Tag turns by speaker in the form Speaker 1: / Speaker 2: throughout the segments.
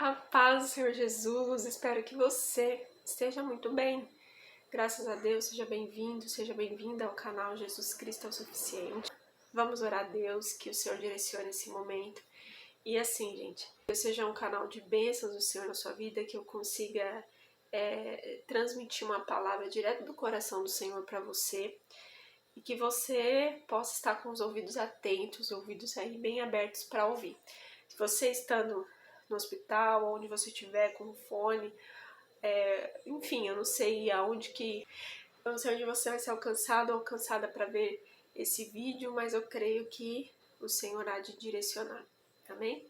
Speaker 1: A paz do Senhor Jesus, espero que você esteja muito bem. Graças a Deus, seja bem-vindo, seja bem-vinda ao canal Jesus Cristo é o Suficiente. Vamos orar a Deus, que o Senhor direcione esse momento. E assim, gente, que eu seja um canal de bênçãos do Senhor na sua vida, que eu consiga transmitir uma palavra direto do coração do Senhor para você. E que você possa estar com os ouvidos atentos, ouvidos aí bem abertos para ouvir. Se você estando no hospital, onde você estiver com o fone, enfim, eu não sei eu não sei onde você vai ser alcançado ou alcançada para ver esse vídeo, mas eu creio que o Senhor há de direcionar, amém?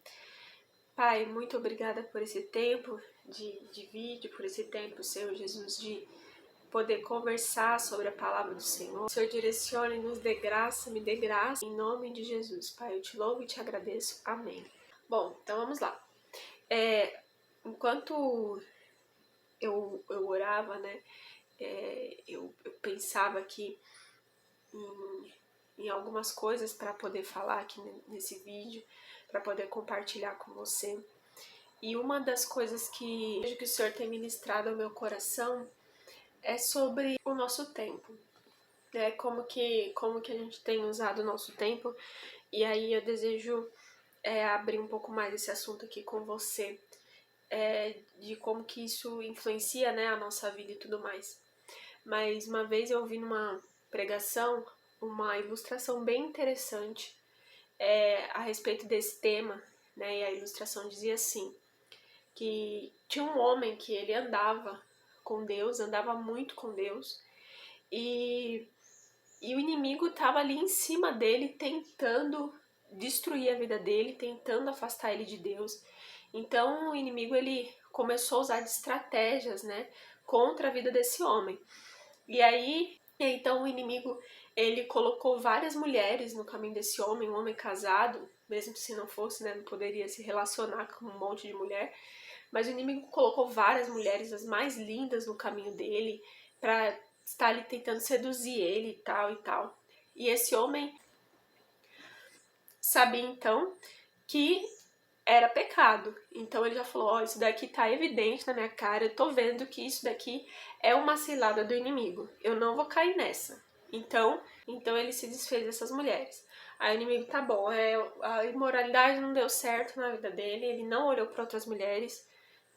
Speaker 1: Pai, muito obrigada por esse tempo de vídeo, por esse tempo, Senhor Jesus, de poder conversar sobre a palavra do Senhor. O Senhor direcione, nos dê graça, me dê graça, em nome de Jesus, Pai, eu te louvo e te agradeço, amém. Bom, então vamos lá. Enquanto eu orava, né, eu pensava aqui em algumas coisas para poder falar aqui nesse vídeo, para poder compartilhar com você. E uma das coisas que vejo que o Senhor tem ministrado ao meu coração é sobre o nosso tempo, né? Como que a gente tem usado o nosso tempo. E aí eu desejo abrir um pouco mais esse assunto aqui com você, de como que isso influencia, né, a nossa vida e tudo mais. Mas uma vez eu ouvi numa pregação uma ilustração bem interessante a respeito desse tema, né? E a ilustração dizia assim, que tinha um homem que ele andava com Deus, andava muito com Deus, e o inimigo estava ali em cima dele, tentando destruir a vida dele, tentando afastar ele de Deus. Então o inimigo ele começou a usar de estratégias, né, contra a vida desse homem. E aí, então o inimigo ele colocou várias mulheres no caminho desse homem, um homem casado, mesmo se não fosse, né, não poderia se relacionar com um monte de mulher. Mas o inimigo colocou várias mulheres, as mais lindas, no caminho dele, para estar ali tentando seduzir ele e tal e tal. E esse homem sabia então que era pecado. Então ele já falou, ó, isso daqui tá evidente na minha cara, eu tô vendo que isso daqui é uma cilada do inimigo. Eu não vou cair nessa. Então ele se desfez dessas mulheres. Aí o inimigo, tá bom, a imoralidade não deu certo na vida dele, ele não olhou para outras mulheres,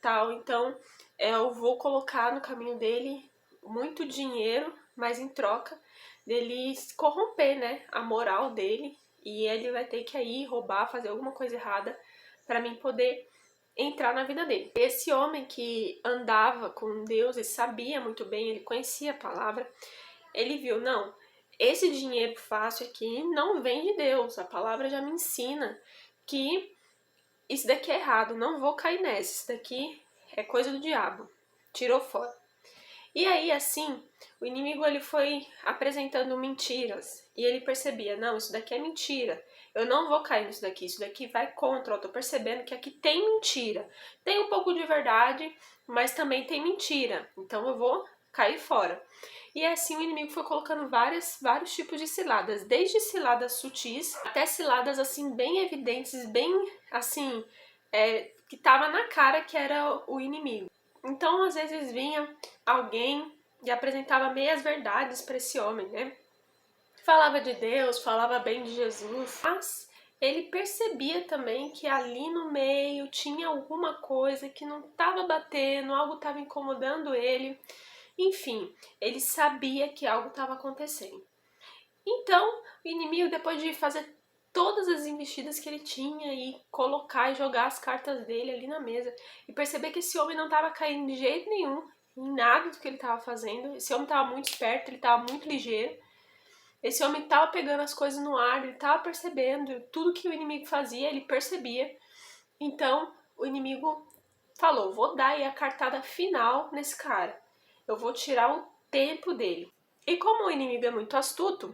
Speaker 1: tal, então eu vou colocar no caminho dele muito dinheiro, mas em troca dele corromper, né, a moral dele, e ele vai ter que aí roubar, fazer alguma coisa errada para mim poder entrar na vida dele. Esse homem que andava com Deus e sabia muito bem, ele conhecia a palavra, ele viu, não, esse dinheiro fácil aqui não vem de Deus, a palavra já me ensina que isso daqui é errado, não vou cair nessa, isso daqui é coisa do diabo, tirou fora. E aí, assim, o inimigo ele foi apresentando mentiras, e ele percebia, não, isso daqui é mentira, eu não vou cair nisso daqui, isso daqui vai contra, eu tô percebendo que aqui tem mentira, tem um pouco de verdade, mas também tem mentira, então eu vou cair fora. E assim o inimigo foi colocando vários tipos de ciladas, desde ciladas sutis até ciladas assim bem evidentes, bem assim, que tava na cara que era o inimigo. Então às vezes vinha alguém e apresentava meias verdades para esse homem, né? Falava de Deus, falava bem de Jesus, mas ele percebia também que ali no meio tinha alguma coisa que não estava batendo, algo estava incomodando ele. Enfim, ele sabia que algo estava acontecendo. Então, o inimigo, depois de fazer todas as investidas que ele tinha e colocar e jogar as cartas dele ali na mesa e perceber que esse homem não estava caindo de jeito nenhum em nada do que ele estava fazendo, esse homem estava muito esperto, ele estava muito ligeiro, esse homem estava pegando as coisas no ar, ele estava percebendo tudo que o inimigo fazia, ele percebia. Então, o inimigo falou, vou dar aí a cartada final nesse cara. Eu vou tirar o tempo dele. E como o inimigo é muito astuto,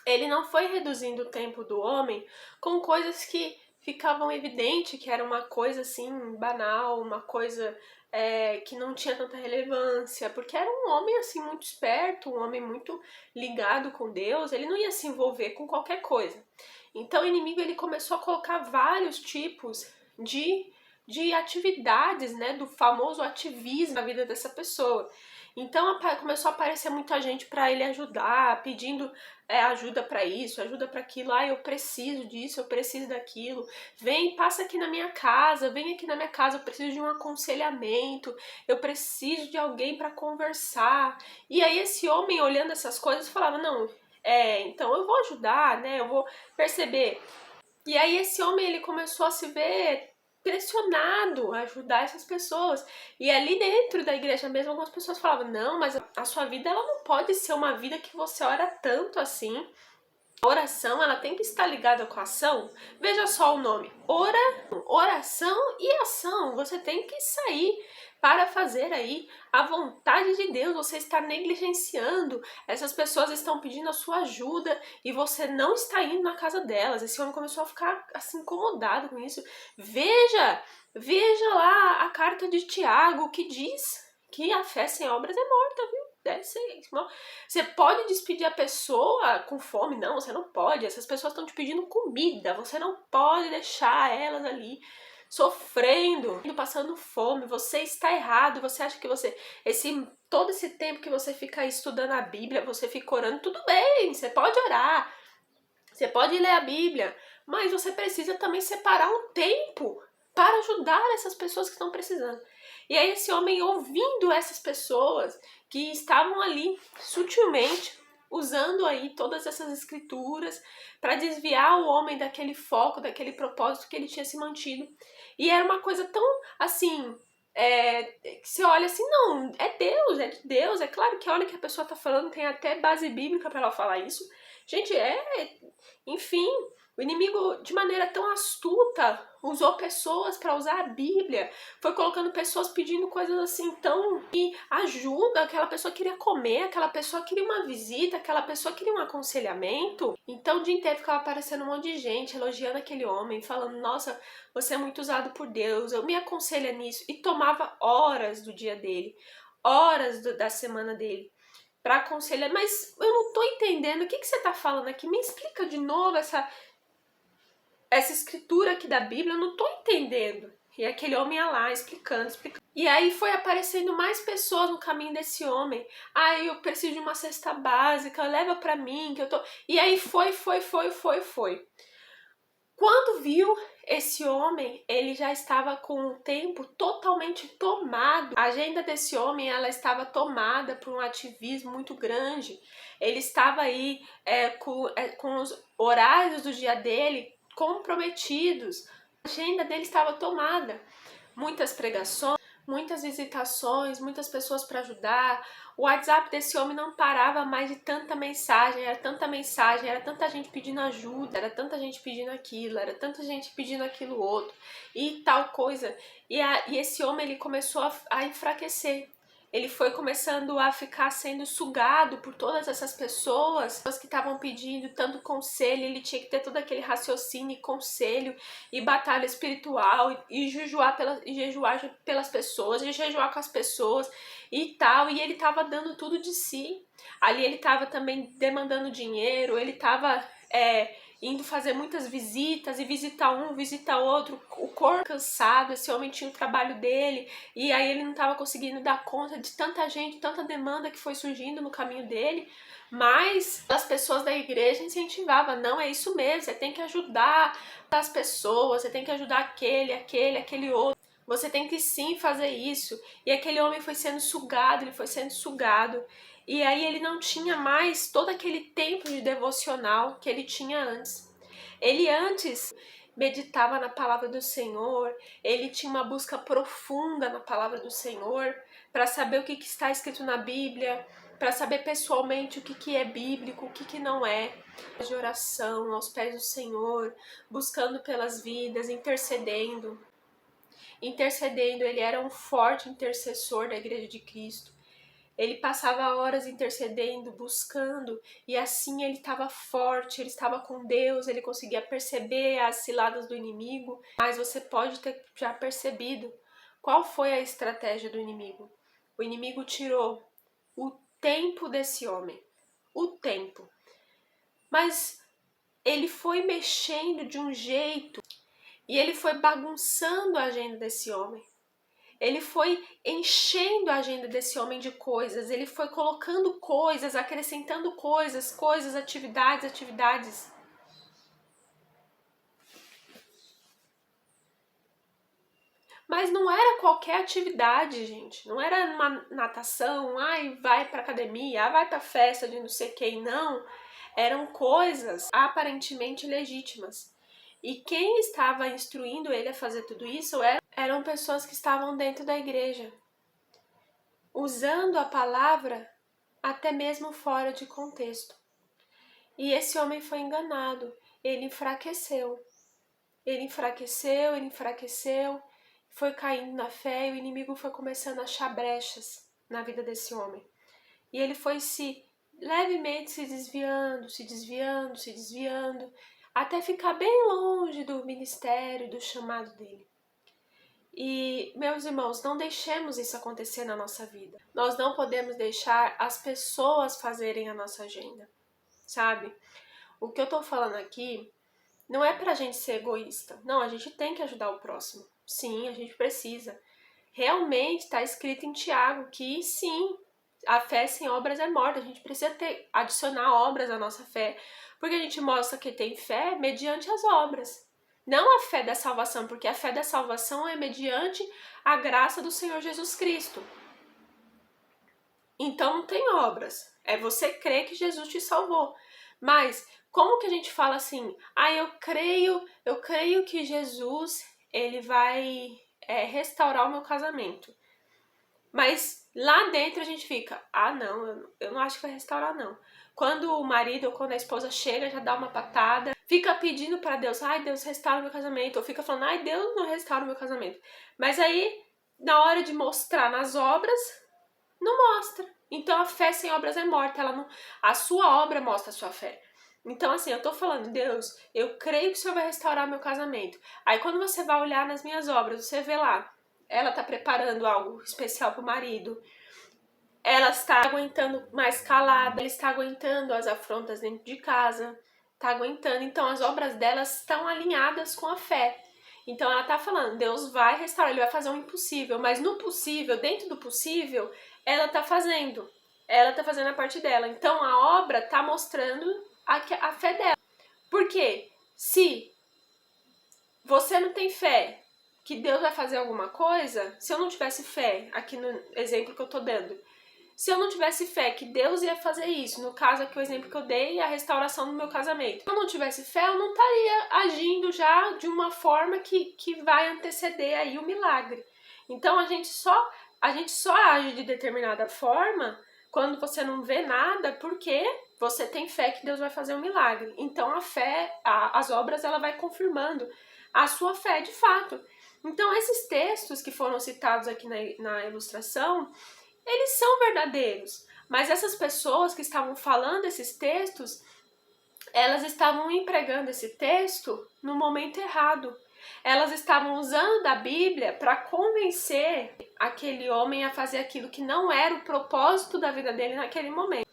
Speaker 1: ele não foi reduzindo o tempo do homem com coisas que ficavam evidente que era uma coisa assim banal, uma coisa que não tinha tanta relevância, porque era um homem assim muito esperto, um homem muito ligado com Deus, ele não ia se envolver com qualquer coisa. Então o inimigo ele começou a colocar vários tipos de de atividades, né, do famoso ativismo na vida dessa pessoa. Então começou a aparecer muita gente para ele ajudar, pedindo ajuda para isso, ajuda para aquilo. Eu preciso disso, eu preciso daquilo. Passa aqui na minha casa, vem aqui na minha casa, eu preciso de um aconselhamento, eu preciso de alguém para conversar. E aí esse homem olhando essas coisas falava, não, então eu vou ajudar, né? Eu vou perceber. E aí esse homem ele começou a se ver pressionado a ajudar essas pessoas. E ali dentro da igreja mesmo, algumas pessoas falavam, não, mas a sua vida ela não pode ser uma vida que você ora tanto assim. A oração ela tem que estar ligada com a ação. Veja só o nome, oração e ação. Você tem que sair para fazer aí a vontade de Deus. Você está negligenciando. Essas pessoas estão pedindo a sua ajuda e você não está indo na casa delas. Esse homem começou a ficar assim incomodado com isso. Veja lá a carta de Tiago que diz que a fé sem obras é morta, viu? Deve ser isso. Você pode despedir a pessoa com fome? Não, você não pode. Essas pessoas estão te pedindo comida. Você não pode deixar elas ali sofrendo, passando fome. Você está errado. Você acha que todo esse tempo que você fica estudando a Bíblia, você fica orando, tudo bem. Você pode orar. Você pode ler a Bíblia, mas você precisa também separar um tempo para ajudar essas pessoas que estão precisando. E aí esse homem, ouvindo essas pessoas que estavam ali sutilmente usando aí todas essas escrituras para desviar o homem daquele foco, daquele propósito que ele tinha se mantido. E era uma coisa tão assim, que você olha assim, não, é Deus, é de Deus, é claro que olha que a pessoa tá falando, tem até base bíblica para ela falar isso. Gente, enfim, o inimigo, de maneira tão astuta, usou pessoas para usar a Bíblia, foi colocando pessoas pedindo coisas assim tão... E ajuda, aquela pessoa queria comer, aquela pessoa queria uma visita, aquela pessoa queria um aconselhamento. Então o dia inteiro ficava aparecendo um monte de gente elogiando aquele homem, falando, nossa, você é muito usado por Deus, eu me aconselho nisso. E tomava horas do dia dele, horas da semana dele para aconselhar. Mas eu não tô entendendo, o que você tá falando aqui? Me explica de novo essa escritura aqui da Bíblia, eu não tô entendendo. E aquele homem ia lá explicando. E aí foi aparecendo mais pessoas no caminho desse homem. Eu preciso de uma cesta básica, leva pra mim, que eu tô... E aí foi. Quando viu esse homem, ele já estava com o tempo totalmente tomado. A agenda desse homem, ela estava tomada por um ativismo muito grande. Ele estava aí com os horários do dia dele comprometidos. A agenda dele estava tomada. Muitas pregações, muitas visitações, muitas pessoas para ajudar. O WhatsApp desse homem não parava mais de tanta mensagem, era tanta gente pedindo ajuda, era tanta gente pedindo aquilo, era tanta gente pedindo aquilo outro e tal coisa. E esse homem ele começou a enfraquecer. Ele foi começando a ficar sendo sugado por todas essas pessoas que estavam pedindo tanto conselho. Ele tinha que ter todo aquele raciocínio e conselho e batalha espiritual e jejuar pelas pessoas, e jejuar com as pessoas e tal. E ele estava dando tudo de si. Ali ele estava também demandando dinheiro, ele estava indo fazer muitas visitas, e visita um, visita outro, o corpo cansado. Esse homem tinha o trabalho dele, e aí ele não estava conseguindo dar conta de tanta gente, tanta demanda que foi surgindo no caminho dele. Mas as pessoas da igreja incentivavam, não, é isso mesmo, você tem que ajudar as pessoas, você tem que ajudar aquele outro, você tem que sim fazer isso. E aquele homem foi sendo sugado, ele foi sendo sugado. E aí ele não tinha mais todo aquele tempo de devocional que ele tinha antes. Ele antes meditava na palavra do Senhor, ele tinha uma busca profunda na palavra do Senhor, para saber o que está escrito na Bíblia, para saber pessoalmente o que é bíblico, o que não é. De oração aos pés do Senhor, buscando pelas vidas, intercedendo, ele era um forte intercessor da Igreja de Cristo. Ele passava horas intercedendo, buscando, e assim ele estava forte, ele estava com Deus, ele conseguia perceber as ciladas do inimigo. Mas você pode ter já percebido qual foi a estratégia do inimigo. O inimigo tirou o tempo desse homem, o tempo. Mas ele foi mexendo de um jeito E ele foi bagunçando a agenda desse homem. Ele foi enchendo a agenda desse homem de coisas, ele foi colocando coisas, acrescentando coisas, atividades. Mas não era qualquer atividade, gente. Não era uma natação, ai, vai pra academia, ai, vai pra festa de não sei quem, não. Eram coisas aparentemente legítimas. E quem estava instruindo ele a fazer tudo isso eram pessoas que estavam dentro da igreja, usando a palavra até mesmo fora de contexto. E esse homem foi enganado, ele enfraqueceu, foi caindo na fé e o inimigo foi começando a achar brechas na vida desse homem. E ele foi levemente se desviando, até ficar bem longe do ministério, do chamado dele. E, meus irmãos, não deixemos isso acontecer na nossa vida. Nós não podemos deixar as pessoas fazerem a nossa agenda, sabe? O que eu tô falando aqui não é pra gente ser egoísta. Não, a gente tem que ajudar o próximo. Sim, a gente precisa. Realmente está escrito em Tiago que sim, a fé sem obras é morta. A gente precisa adicionar obras à nossa fé, porque a gente mostra que tem fé mediante as obras. Não a fé da salvação, porque a fé da salvação é mediante a graça do Senhor Jesus Cristo. Então não tem obras. É você crer que Jesus te salvou. Mas como que a gente fala assim? Eu creio que Jesus ele vai restaurar o meu casamento. Mas lá dentro a gente fica, não, eu não acho que vai restaurar não. Quando o marido ou quando a esposa chega, já dá uma patada, fica pedindo para Deus, Deus restaura o meu casamento, ou fica falando, Deus não restaura o meu casamento. Mas aí, na hora de mostrar nas obras, não mostra. Então a fé sem obras é morta, a sua obra mostra a sua fé. Então assim, eu tô falando, Deus, eu creio que o Senhor vai restaurar meu casamento. Aí quando você vai olhar nas minhas obras, você vê lá, ela tá preparando algo especial pro marido, ela está aguentando mais calada, ela está aguentando as afrontas dentro de casa, tá aguentando. Então as obras dela estão alinhadas com a fé. Então ela tá falando, Deus vai restaurar, ele vai fazer o impossível, mas no possível, dentro do possível, ela tá fazendo a parte dela. Então a obra tá mostrando a fé dela. Porque se você não tem fé que Deus vai fazer alguma coisa, se eu não tivesse fé, aqui no exemplo que eu tô dando, se eu não tivesse fé que Deus ia fazer isso, no caso aqui o exemplo que eu dei, a restauração do meu casamento. Se eu não tivesse fé, eu não estaria agindo já de uma forma que vai anteceder aí o milagre. Então a gente só age de determinada forma quando você não vê nada, porque você tem fé que Deus vai fazer um milagre. Então a fé, as obras, ela vai confirmando a sua fé de fato. Então esses textos que foram citados aqui na ilustração, eles são verdadeiros, mas essas pessoas que estavam falando esses textos, elas estavam empregando esse texto no momento errado. Elas estavam usando a Bíblia para convencer aquele homem a fazer aquilo que não era o propósito da vida dele naquele momento.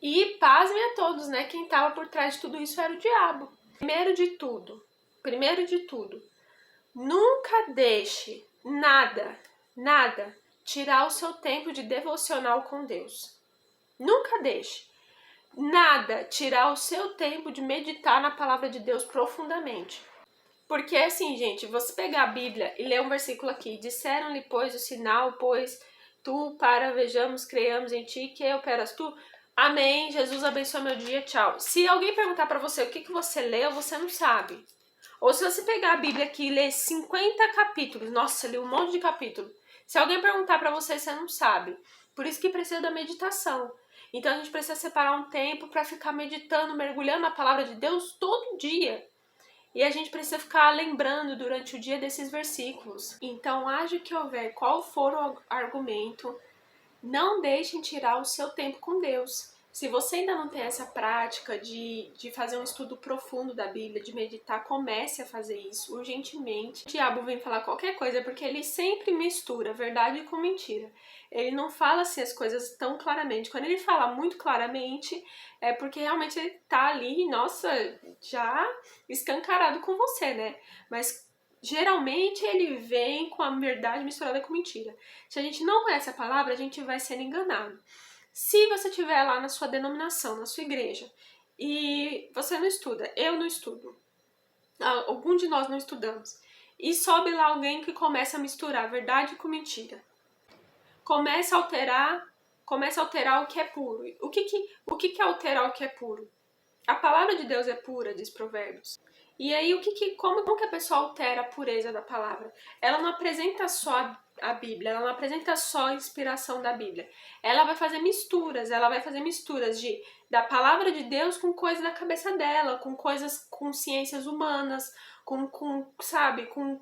Speaker 1: E pasmem a todos, né? Quem estava por trás de tudo isso era o diabo. Primeiro de tudo, nunca deixe nada tirar o seu tempo de devocional com Deus. Nunca deixe nada tirar o seu tempo de meditar na palavra de Deus profundamente. Porque assim, gente, você pegar a Bíblia e ler um versículo aqui, disseram-lhe, pois, o sinal, pois tu, para, vejamos, creiamos em ti, que operas tu. Amém, Jesus abençoe meu dia, tchau. Se alguém perguntar para você o que você leu, você não sabe. Ou se você pegar a Bíblia aqui e ler 50 capítulos, nossa, li um monte de capítulo. Se alguém perguntar para você, você não sabe. Por isso que precisa da meditação. Então a gente precisa separar um tempo para ficar meditando, mergulhando na palavra de Deus todo dia. E a gente precisa ficar lembrando durante o dia desses versículos. Então, haja que houver, qual for o argumento, não deixem tirar o seu tempo com Deus. Se você ainda não tem essa prática de fazer um estudo profundo da Bíblia, de meditar, comece a fazer isso urgentemente. O diabo vem falar qualquer coisa porque ele sempre mistura verdade com mentira. Ele não fala assim as coisas tão claramente. Quando ele fala muito claramente, é porque realmente ele tá ali, nossa, já escancarado com você, né? Mas geralmente ele vem com a verdade misturada com mentira. Se a gente não conhece a palavra, a gente vai sendo enganado. Se você estiver lá na sua denominação, na sua igreja, e você não estuda, eu não estudo, algum de nós não estudamos, e sobe lá alguém que começa a misturar verdade com mentira, começa a alterar o que é puro. O que é alterar o que é puro? A palavra de Deus é pura, diz Provérbios. E aí, como que a pessoa altera a pureza da palavra? Ela não apresenta só a Bíblia, ela não apresenta só a inspiração da Bíblia. Ela vai fazer misturas, da palavra de Deus com coisas da cabeça dela, com coisas, com ciências humanas, sabe, com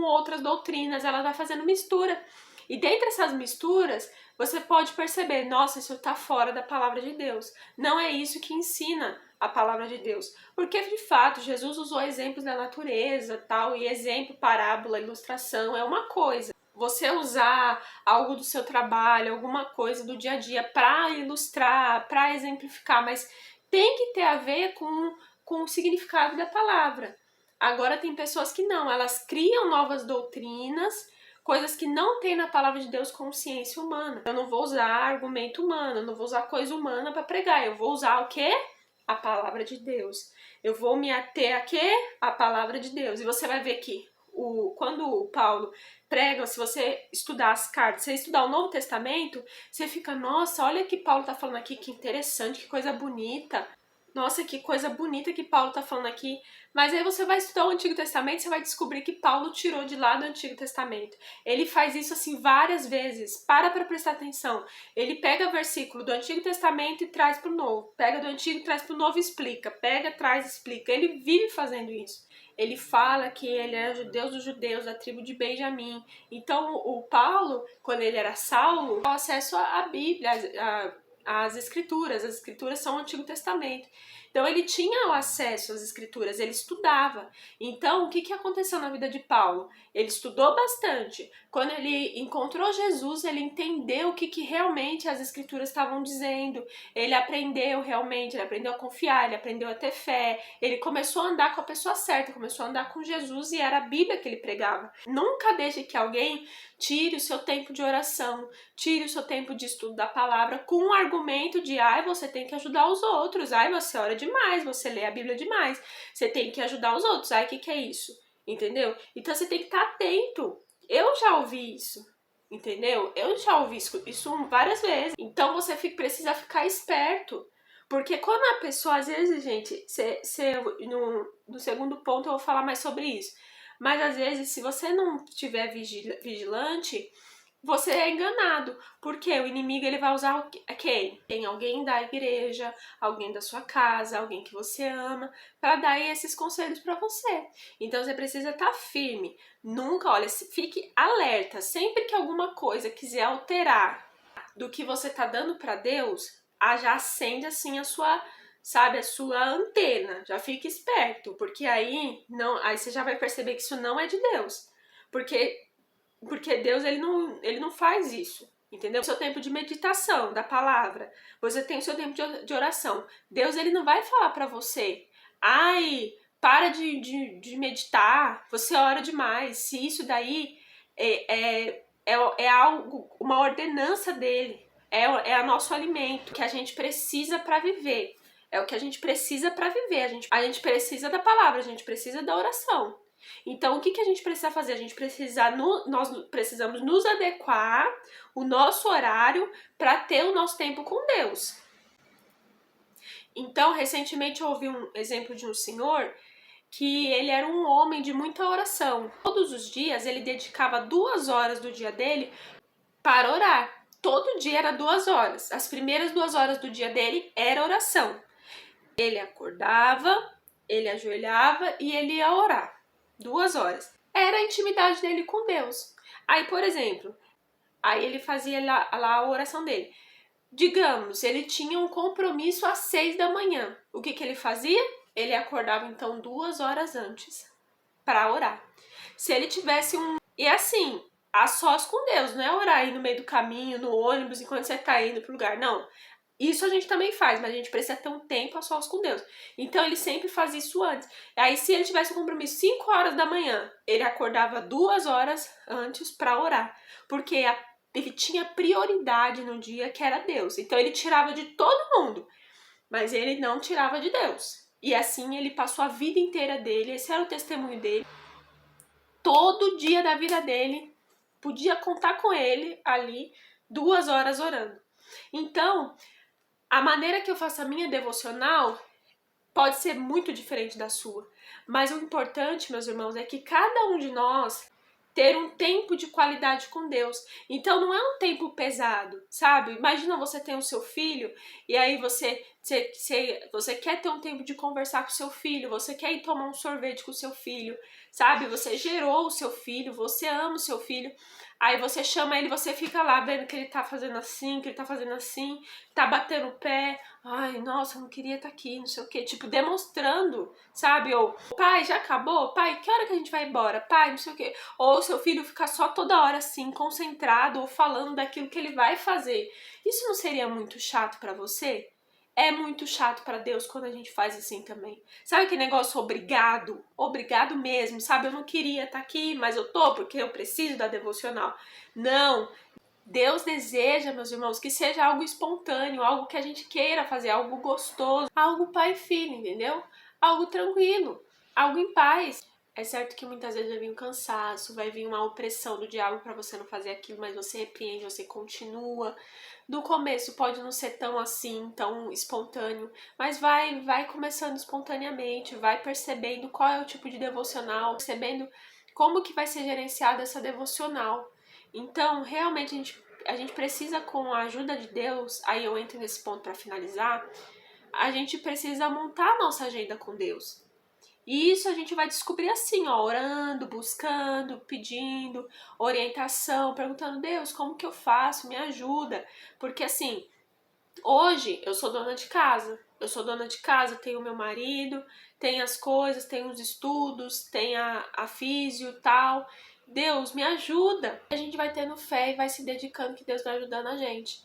Speaker 1: outras doutrinas, ela vai fazendo mistura. E dentre essas misturas, você pode perceber, nossa, isso está fora da palavra de Deus. Não é isso que ensina a palavra de Deus. Porque, de fato, Jesus usou exemplos da natureza, tal, e exemplo, parábola, ilustração, é uma coisa. Você usar algo do seu trabalho, alguma coisa do dia a dia para ilustrar, para exemplificar, mas tem que ter a ver com o significado da palavra. Agora tem pessoas que não, elas criam novas doutrinas, coisas que não tem na palavra de Deus com ciência humana. Eu não vou usar argumento humano, eu não vou usar coisa humana para pregar, eu vou usar o quê? A palavra de Deus. Eu vou me ater a quê? A palavra de Deus. E você vai ver que quando o Paulo prega, se você estudar as cartas, se você estudar o Novo Testamento, você fica, nossa, olha o que Paulo tá falando aqui, que interessante, que coisa bonita. Nossa, que coisa bonita que Paulo tá falando aqui. Mas aí você vai estudar o Antigo Testamento e você vai descobrir que Paulo tirou de lá do Antigo Testamento. Ele faz isso assim várias vezes. Para prestar atenção. Ele pega versículo do Antigo Testamento e traz pro Novo. Pega do Antigo e traz pro Novo e explica. Pega, traz e explica. Ele vive fazendo isso. Ele fala que ele é judeu dos judeus, da tribo de Benjamim. Então, o Paulo, quando ele era Saulo, tinha acesso à Bíblia, às Escrituras. As Escrituras são o Antigo Testamento. Então, ele tinha o acesso às Escrituras, ele estudava. Então, o que aconteceu na vida de Paulo? Ele estudou bastante. Quando ele encontrou Jesus, ele entendeu o que realmente as Escrituras estavam dizendo. Ele aprendeu realmente, ele aprendeu a confiar, ele aprendeu a ter fé. Ele começou a andar com a pessoa certa, começou a andar com Jesus e era a Bíblia que ele pregava. Nunca deixe que alguém tire o seu tempo de oração, tire o seu tempo de estudo da palavra com o argumento de, você tem que ajudar os outros, você ora demais, você lê a Bíblia demais, você tem que ajudar os outros, o que é isso? Entendeu? Então você tem que estar atento. Eu já ouvi isso, entendeu? Eu já ouvi isso várias vezes. Então você precisa ficar esperto. Porque quando a pessoa, às vezes, gente, no segundo ponto eu vou falar mais sobre isso. Mas às vezes, se você não estiver vigilante, você é enganado, porque o inimigo ele vai usar quem? Tem alguém da igreja, alguém da sua casa, alguém que você ama, para dar esses conselhos para você. Então você precisa estar firme. Nunca, olha, fique alerta. Sempre que alguma coisa quiser alterar do que você tá dando para Deus, já acende assim a sua, sabe, a sua antena. Já fique esperto, porque aí você já vai perceber que isso não é de Deus. Porque Deus, ele não faz isso, entendeu? O seu tempo de meditação da palavra, você tem o seu tempo de oração. Deus, ele não vai falar pra você, para de meditar, você ora demais. Se isso daí é algo, uma ordenança dele, é o nosso alimento que a gente precisa para viver. É o que a gente precisa para viver. A gente precisa da palavra, a gente precisa da oração. Então, o que a gente precisa fazer? Nós precisamos nos adequar o nosso horário para ter o nosso tempo com Deus. Então, recentemente eu ouvi um exemplo de um senhor que ele era um homem de muita oração. Todos os dias ele dedicava 2 horas do dia dele para orar. Todo dia era 2 horas. As primeiras 2 horas do dia dele era oração. Ele acordava, ele ajoelhava e ele ia orar. 2 horas. Era a intimidade dele com Deus. Aí, por exemplo, aí ele fazia lá a oração dele. Digamos, ele tinha um compromisso às 6 da manhã. O que ele fazia? Ele acordava, então, 2 horas antes para orar. Se ele tivesse E assim, a sós com Deus, não é orar aí no meio do caminho, no ônibus, enquanto você tá indo pro lugar, não. Isso a gente também faz, mas a gente precisa ter um tempo a sós com Deus. Então ele sempre fazia isso antes. Aí se ele tivesse um compromisso 5 horas da manhã, ele acordava 2 horas antes para orar. Porque ele tinha prioridade no dia que era Deus. Então ele tirava de todo mundo, mas ele não tirava de Deus. E assim ele passou a vida inteira dele, esse era o testemunho dele. Todo dia da vida dele, podia contar com ele ali 2 horas orando. Então, a maneira que eu faço a minha devocional pode ser muito diferente da sua. Mas o importante, meus irmãos, é que cada um de nós ter um tempo de qualidade com Deus. Então não é um tempo pesado, sabe? Imagina você ter o seu filho e aí você quer ter um tempo de conversar com o seu filho, você quer ir tomar um sorvete com o seu filho, sabe? Você gerou o seu filho, você ama o seu filho. Aí você chama ele, você fica lá vendo que ele tá fazendo assim, que ele tá fazendo assim, tá batendo o pé. Ai, nossa, eu não queria estar aqui, não sei o quê. Tipo, demonstrando, sabe? Ou, pai, já acabou? Pai, que hora que a gente vai embora? Pai, não sei o quê. Ou seu filho ficar só toda hora assim, concentrado ou falando daquilo que ele vai fazer. Isso não seria muito chato pra você? É muito chato pra Deus quando a gente faz assim também. Sabe aquele negócio obrigado? Obrigado mesmo, sabe? Eu não queria estar aqui, mas eu tô porque eu preciso da devocional. Não. Deus deseja, meus irmãos, que seja algo espontâneo, algo que a gente queira fazer, algo gostoso, algo pai e filho, entendeu? Algo tranquilo, algo em paz. É certo que muitas vezes vai vir um cansaço, vai vir uma opressão do diabo para você não fazer aquilo, mas você repreende, você continua. No começo pode não ser tão assim, tão espontâneo, mas vai começando espontaneamente, vai percebendo qual é o tipo de devocional, percebendo como que vai ser gerenciada essa devocional. Então, realmente a gente precisa, com a ajuda de Deus, aí eu entro nesse ponto para finalizar, a gente precisa montar a nossa agenda com Deus. E isso a gente vai descobrir assim, ó, orando, buscando, pedindo orientação, perguntando, Deus, como que eu faço? Me ajuda. Porque assim, hoje eu sou dona de casa. Eu sou dona de casa, tenho meu marido, tenho as coisas, tenho os estudos, tenho a físio e tal. Deus, me ajuda. A gente vai tendo fé e vai se dedicando que Deus vai ajudando a gente.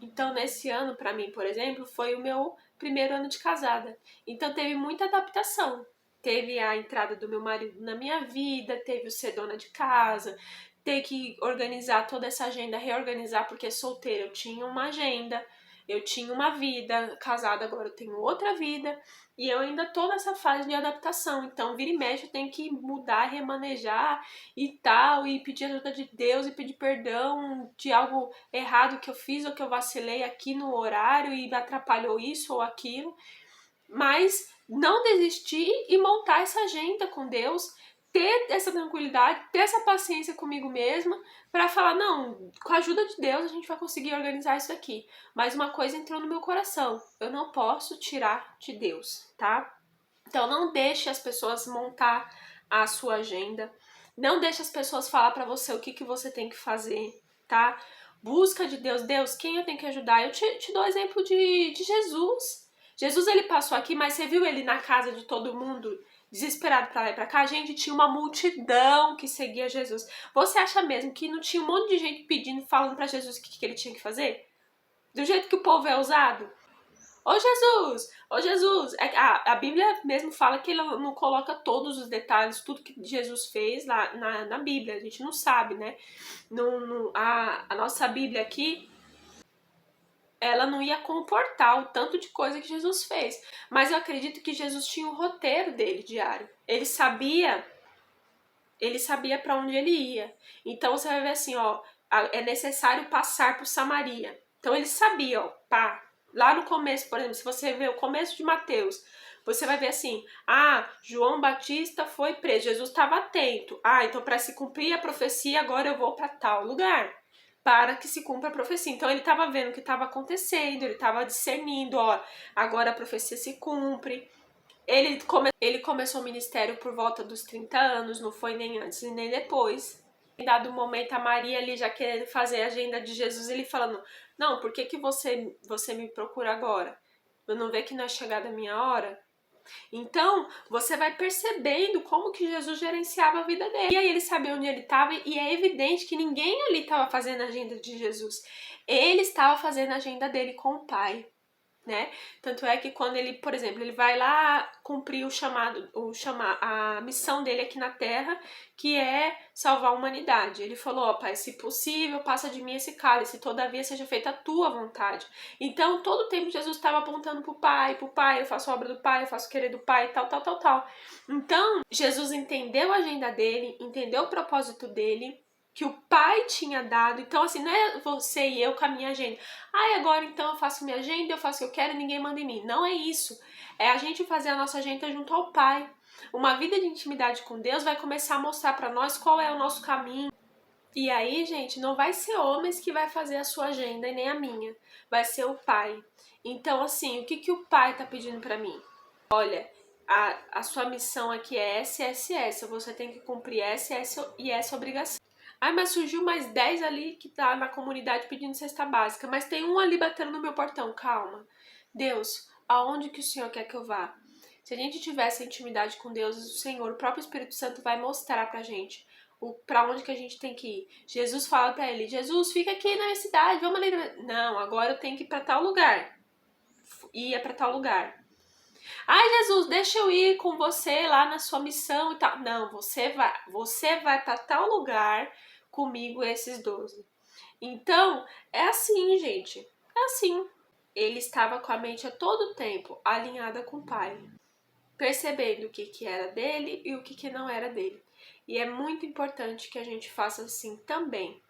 Speaker 1: Então, nesse ano, pra mim, por exemplo, foi o meu primeiro ano de casada. Então, teve muita adaptação. Teve a entrada do meu marido na minha vida, teve o ser dona de casa, ter que organizar toda essa agenda, reorganizar, porque solteira eu tinha uma agenda, eu tinha uma vida, casada agora eu tenho outra vida, e eu ainda tô nessa fase de adaptação. Então, vira e mexe, eu tenho que mudar, remanejar e tal, e pedir ajuda de Deus e pedir perdão de algo errado que eu fiz ou que eu vacilei aqui no horário e me atrapalhou isso ou aquilo. Mas não desistir e montar essa agenda com Deus, ter essa tranquilidade, ter essa paciência comigo mesma para falar, não, com a ajuda de Deus a gente vai conseguir organizar isso aqui. Mas uma coisa entrou no meu coração, eu não posso tirar de Deus, tá? Então não deixe as pessoas montar a sua agenda, não deixe as pessoas falar para você o que você tem que fazer, tá? Busca de Deus, Deus, quem eu tenho que ajudar? Eu te dou o exemplo de Jesus. Jesus, ele passou aqui, mas você viu ele na casa de todo mundo, desesperado pra lá e pra cá? Gente, tinha uma multidão que seguia Jesus. Você acha mesmo que não tinha um monte de gente pedindo, falando pra Jesus o que ele tinha que fazer? Do jeito que o povo é usado? Ô Jesus! Ô Jesus! A Bíblia mesmo fala que ele não coloca todos os detalhes, tudo que Jesus fez lá na Bíblia. A gente não sabe, né? A nossa Bíblia aqui, ela não ia comportar o tanto de coisa que Jesus fez. Mas eu acredito que Jesus tinha o roteiro dele diário. Ele sabia para onde ele ia. Então você vai ver assim, ó, é necessário passar por Samaria. Então ele sabia, ó, pá, lá no começo, por exemplo, se você ver o começo de Mateus, você vai ver assim, João Batista foi preso, Jesus estava atento. Então para se cumprir a profecia, agora eu vou para tal lugar, para que se cumpra a profecia. Então ele estava vendo o que estava acontecendo, ele estava discernindo, ó, agora a profecia se cumpre. Ele começou o ministério por volta dos 30 anos, não foi nem antes e nem depois. Em dado momento, a Maria ali já querendo fazer a agenda de Jesus, ele falando, não, por que você me procura agora? Eu não vê que não é chegada a minha hora? Então, você vai percebendo como que Jesus gerenciava a vida dele. E aí ele sabia onde ele estava e é evidente que ninguém ali estava fazendo a agenda de Jesus. Ele estava fazendo a agenda dele com o Pai, né? Tanto é que quando ele, por exemplo, ele vai lá cumprir a missão dele aqui na Terra, que é salvar a humanidade. Ele falou, ó, Pai, se possível, passa de mim esse cálice, todavia seja feita a tua vontade. Então, todo o tempo Jesus estava apontando pro Pai, eu faço a obra do Pai, eu faço o querer do Pai, tal, tal, tal, tal. Então, Jesus entendeu a agenda dele, entendeu o propósito dele, que o Pai tinha dado. Então, assim, não é você e eu com a minha agenda. Agora então eu faço minha agenda, eu faço o que eu quero e ninguém manda em mim. Não é isso. É a gente fazer a nossa agenda junto ao Pai. Uma vida de intimidade com Deus vai começar a mostrar para nós qual é o nosso caminho. E aí, gente, não vai ser homens que vai fazer a sua agenda e nem a minha. Vai ser o Pai. Então, assim, o que o Pai tá pedindo para mim? Olha, a sua missão aqui é essa. Você tem que cumprir essa obrigação. Mas surgiu mais 10 ali que tá na comunidade pedindo cesta básica. Mas tem um ali batendo no meu portão. Calma. Deus, aonde que o Senhor quer que eu vá? Se a gente tivesse intimidade com Deus, o Senhor, o próprio Espírito Santo vai mostrar pra gente pra onde que a gente tem que ir. Jesus fala pra ele, Jesus, fica aqui na minha cidade, vamos ali. Não, agora eu tenho que ir pra tal lugar. Ia pra tal lugar. Jesus, deixa eu ir com você lá na sua missão e tal. Não, você vai para tal lugar comigo, esses 12. Então, é assim, gente. É assim. Ele estava com a mente a todo tempo alinhada com o Pai, percebendo o que era dele e o que não era dele. E é muito importante que a gente faça assim também.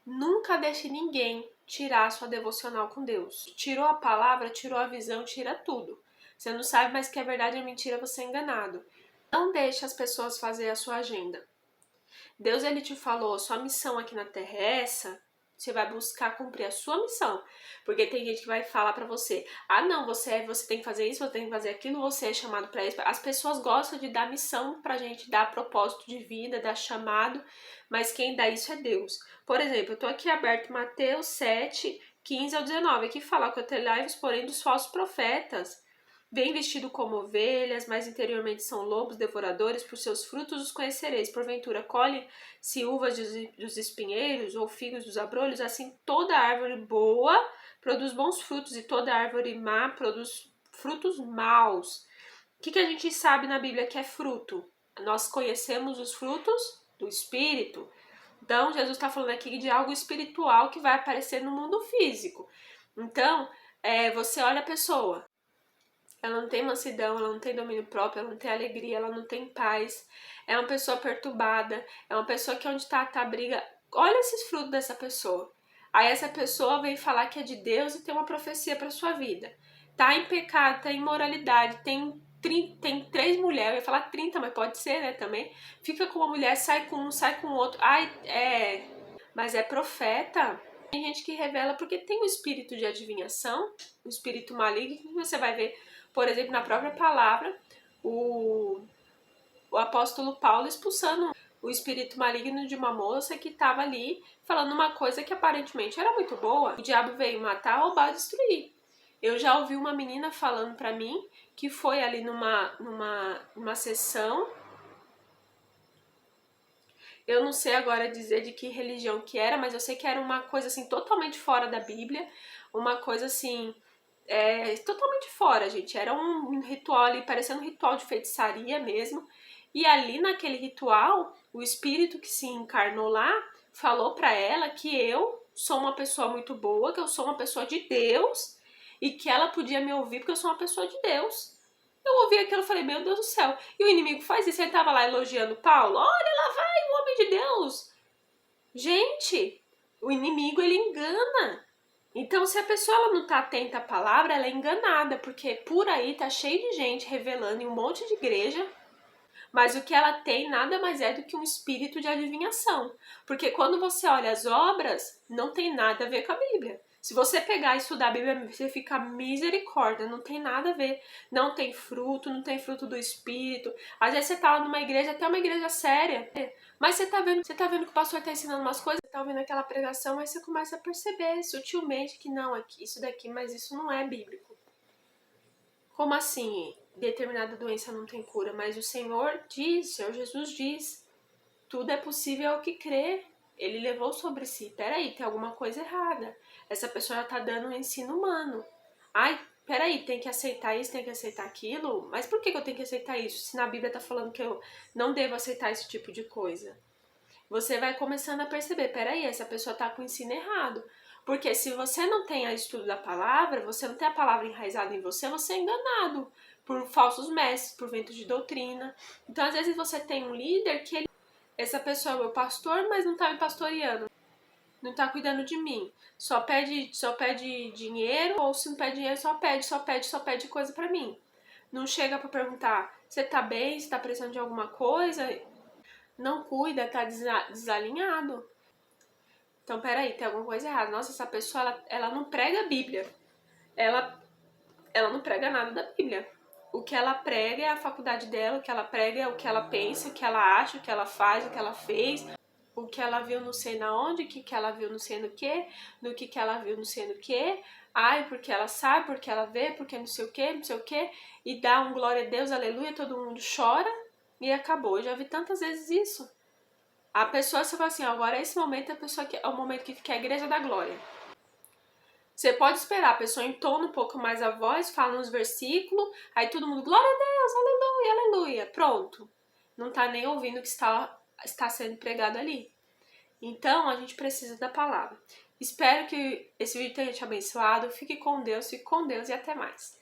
Speaker 1: Nunca deixe ninguém tirar a sua devocional com Deus. Tirou a palavra, tirou a visão, tira tudo. Você não sabe mais que é verdade ou mentira, você é enganado. Não deixe as pessoas fazer a sua agenda. Deus, ele te falou, sua missão aqui na Terra é essa, você vai buscar cumprir a sua missão. Porque tem gente que vai falar pra você, não, você tem que fazer isso, você tem que fazer aquilo, você é chamado pra isso. As pessoas gostam de dar missão pra gente, dar propósito de vida, dar chamado, mas quem dá isso é Deus. Por exemplo, eu tô aqui aberto Mateus 7, 15 ao 19, aqui fala que eu telhai-vos, porém, dos falsos profetas. Vem vestido como ovelhas, mas interiormente são lobos devoradores, por seus frutos os conhecereis. Porventura, colhe-se uvas dos espinheiros ou figos dos abrolhos, assim toda árvore boa produz bons frutos e toda árvore má produz frutos maus. O que a gente sabe na Bíblia que é fruto? Nós conhecemos os frutos do Espírito. Então, Jesus está falando aqui de algo espiritual que vai aparecer no mundo físico. Então, você olha a pessoa, ela não tem mansidão, ela não tem domínio próprio, ela não tem alegria, ela não tem paz. É uma pessoa perturbada, é uma pessoa que onde tá a briga. Olha esses frutos dessa pessoa. Aí essa pessoa vem falar que é de Deus e tem uma profecia para sua vida. Tá em pecado, tá em imoralidade, tem 3 mulheres, eu ia falar 30, mas pode ser, né, também. Fica com uma mulher, sai com um, sai com o outro. Mas é profeta. Tem gente que revela porque tem o espírito de adivinhação, o espírito maligno, que você vai ver, por exemplo, na própria palavra, o apóstolo Paulo expulsando o espírito maligno de uma moça que estava ali falando uma coisa que aparentemente era muito boa. O diabo veio matar, roubar, destruir. Eu já ouvi uma menina falando pra mim que foi ali numa sessão. Eu não sei agora dizer de que religião que era, mas eu sei que era uma coisa assim totalmente fora da Bíblia, uma coisa assim totalmente fora, gente. Era um ritual ali, parecendo um ritual de feitiçaria mesmo. E ali naquele ritual, o espírito que se encarnou lá falou pra ela que eu sou uma pessoa muito boa, que eu sou uma pessoa de Deus e que ela podia me ouvir porque eu sou uma pessoa de Deus. Eu ouvi aquilo e falei, meu Deus do céu. E o inimigo faz isso, ele tava lá elogiando Paulo. Olha, lá vai o homem de Deus. Gente, o inimigo, ele engana. Então, se a pessoa ela não tá atenta à palavra, ela é enganada, porque por aí tá cheio de gente revelando em um monte de igreja, mas o que ela tem nada mais é do que um espírito de adivinhação. Porque quando você olha as obras, não tem nada a ver com a Bíblia. Se você pegar e estudar a Bíblia, você fica misericórdia, não tem nada a ver. Não tem fruto do Espírito. Às vezes você tá numa igreja, até uma igreja séria, mas você tá vendo que o pastor tá ensinando umas coisas, você tá ouvindo aquela pregação, aí você começa a perceber sutilmente que não, isso daqui, mas isso não é bíblico. Como assim? determinada doença não tem cura, mas o Senhor diz, o Senhor Jesus diz, tudo é possível ao que crê. Ele levou sobre si. Peraí, tem alguma coisa errada. Essa pessoa tá dando um ensino humano. Ai, peraí, tem que aceitar isso, tem que aceitar aquilo. Mas por que eu tenho que aceitar isso? Se na Bíblia tá falando que eu não devo aceitar esse tipo de coisa. Você vai começando a perceber, peraí, essa pessoa tá com o ensino errado. Porque se você não tem a estudo da palavra, você não tem a palavra enraizada em você, você é enganado por falsos mestres, por vento de doutrina. Então, às vezes, você tem um líder que essa pessoa é meu pastor, mas não tá me pastoreando, não tá cuidando de mim. Só pede dinheiro, ou se não pede dinheiro, só pede coisa pra mim. Não chega pra perguntar, você tá bem, você tá precisando de alguma coisa? Não cuida, tá desalinhado. Então, peraí, tem alguma coisa errada. Nossa, essa pessoa, ela não prega a Bíblia. Ela, ela não prega nada da Bíblia. O que ela prega é a faculdade dela, o que ela prega é o que ela pensa, o que ela acha, o que ela faz, o que ela fez, o que ela viu não sei na onde, o que ela viu não sei no que, no que ela viu não sei no que. Ai, porque ela sabe, porque ela vê, porque não sei o que, não sei o que. E dá um glória a Deus, aleluia, todo mundo chora e acabou. Eu já vi tantas vezes isso. A pessoa, você fala assim, agora esse momento é o momento que a igreja da glória. Você pode esperar, a pessoa entona um pouco mais a voz, fala uns versículos, aí todo mundo, glória a Deus, aleluia, aleluia, pronto. Não tá nem ouvindo o que está sendo pregado ali. Então, a gente precisa da palavra. Espero que esse vídeo tenha te abençoado. Fique com Deus e até mais.